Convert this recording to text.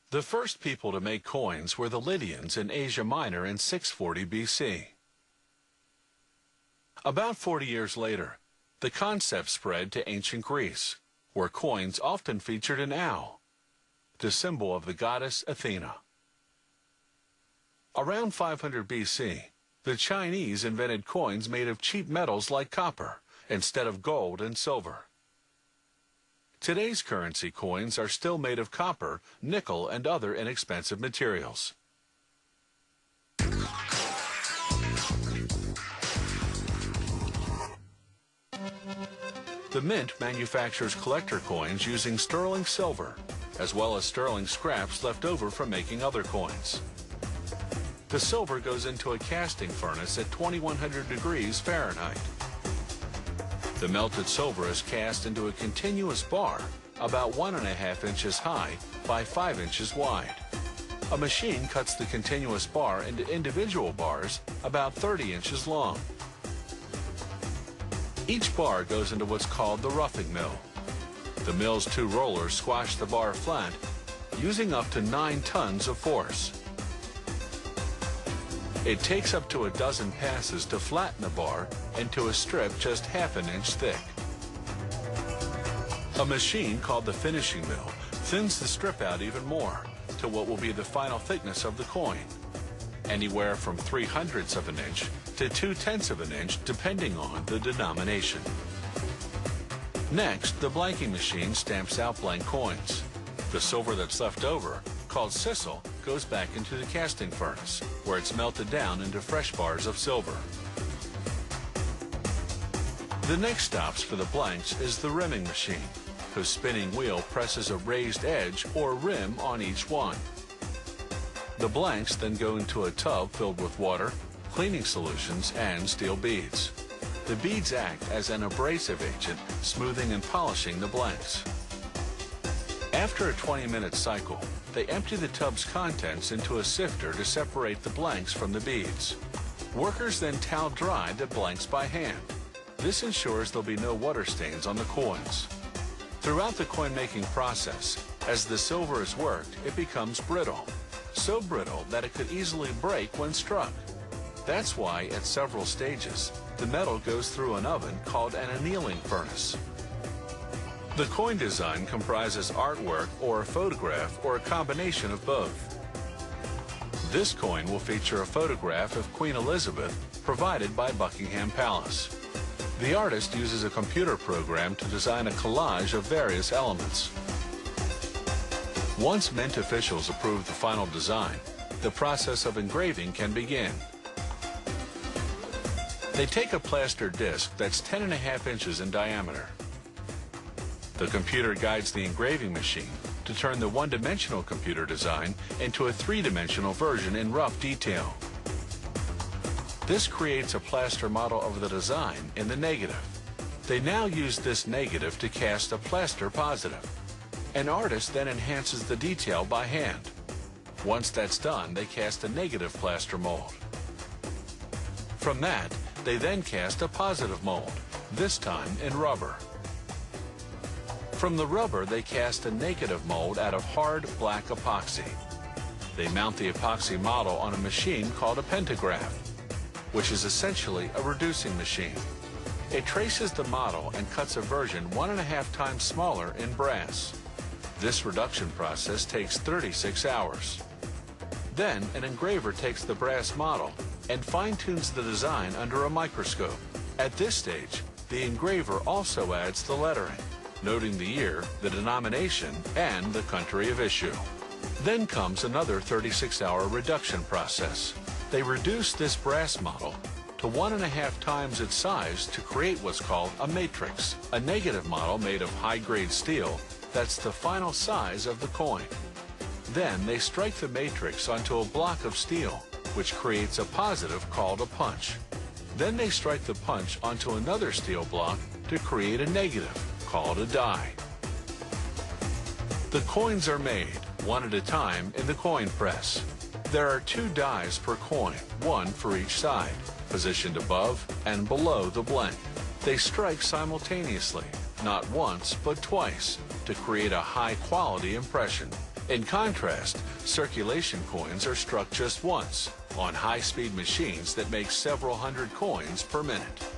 The first people to make coins were the Lydians in Asia Minor in 640 BC. About 40 years later, the concept spread to ancient Greece, where coins often featured an owl, the symbol of the goddess Athena. Around 500 BC, the Chinese invented coins made of cheap metals like copper instead of gold and silver. Today's currency coins are still made of copper, nickel, and other inexpensive materials. The Mint manufactures collector coins using sterling silver, as well as sterling scraps left over from making other coins. The silver goes into a casting furnace at 2100 degrees Fahrenheit. The melted silver is cast into a continuous bar about 1.5 inches high by 5 inches wide. A machine cuts the continuous bar into individual bars about 30 inches long. Each bar goes into what's called the roughing mill. The mill's 2 rollers squash the bar flat, using up to 9 tons of force. It takes up to a dozen passes to flatten the bar into a strip just ½ an inch thick. A machine called the finishing mill thins the strip out even more to what will be the final thickness of the coin, anywhere from 3/100ths of an inch to 2/10ths of an inch depending on the denomination. Next, the blanking machine stamps out blank coins. The silver that's left over, called sisal, goes back into the casting furnace, where it's melted down into fresh bars of silver. The next stops for the blanks is the rimming machine, whose spinning wheel presses a raised edge or rim on each one. The blanks then go into a tub filled with water, cleaning solutions, and steel beads. The beads act as an abrasive agent, smoothing and polishing the blanks. After a 20-minute cycle, they empty the tub's contents into a sifter to separate the blanks from the beads. Workers then towel dry the blanks by hand. This ensures there'll be no water stains on the coins. Throughout the coin-making process, as the silver is worked, it becomes brittle. So brittle that it could easily break when struck. That's why, at several stages, the metal goes through an oven called an annealing furnace. The coin design comprises artwork or a photograph or a combination of both. This coin will feature a photograph of Queen Elizabeth provided by Buckingham Palace. The artist uses a computer program to design a collage of various elements. Once Mint officials approve the final design, the process of engraving can begin. They take a plaster disc that's 10.5 inches in diameter. The computer guides the engraving machine to turn the one-dimensional computer design into a 3-dimensional version in rough detail. This creates a plaster model of the design in the negative. They now use this negative to cast a plaster positive. An artist then enhances the detail by hand. Once that's done, they cast a negative plaster mold. From that, they then cast a positive mold, this time in rubber. From the rubber, they cast a negative mold out of hard black epoxy. They mount the epoxy model on a machine called a pantograph, which is essentially a reducing machine. It traces the model and cuts a version 1.5 times smaller in brass. This reduction process takes 36 hours. Then, an engraver takes the brass model and fine-tunes the design under a microscope. At this stage, the engraver also adds the lettering, noting the year, the denomination, and the country of issue. Then comes another 36-hour reduction process. They reduce this brass model to 1.5 times its size to create what's called a matrix, a negative model made of high-grade steel that's the final size of the coin. Then they strike the matrix onto a block of steel, which creates a positive called a punch. Then they strike the punch onto another steel block to create a negative, called a die. The coins are made, one at a time, in the coin press. There are 2 dies per coin, one for each side, positioned above and below the blank. They strike simultaneously, not once but twice, to create a high-quality impression. In contrast, circulation coins are struck just once on high-speed machines that make several hundred coins per minute.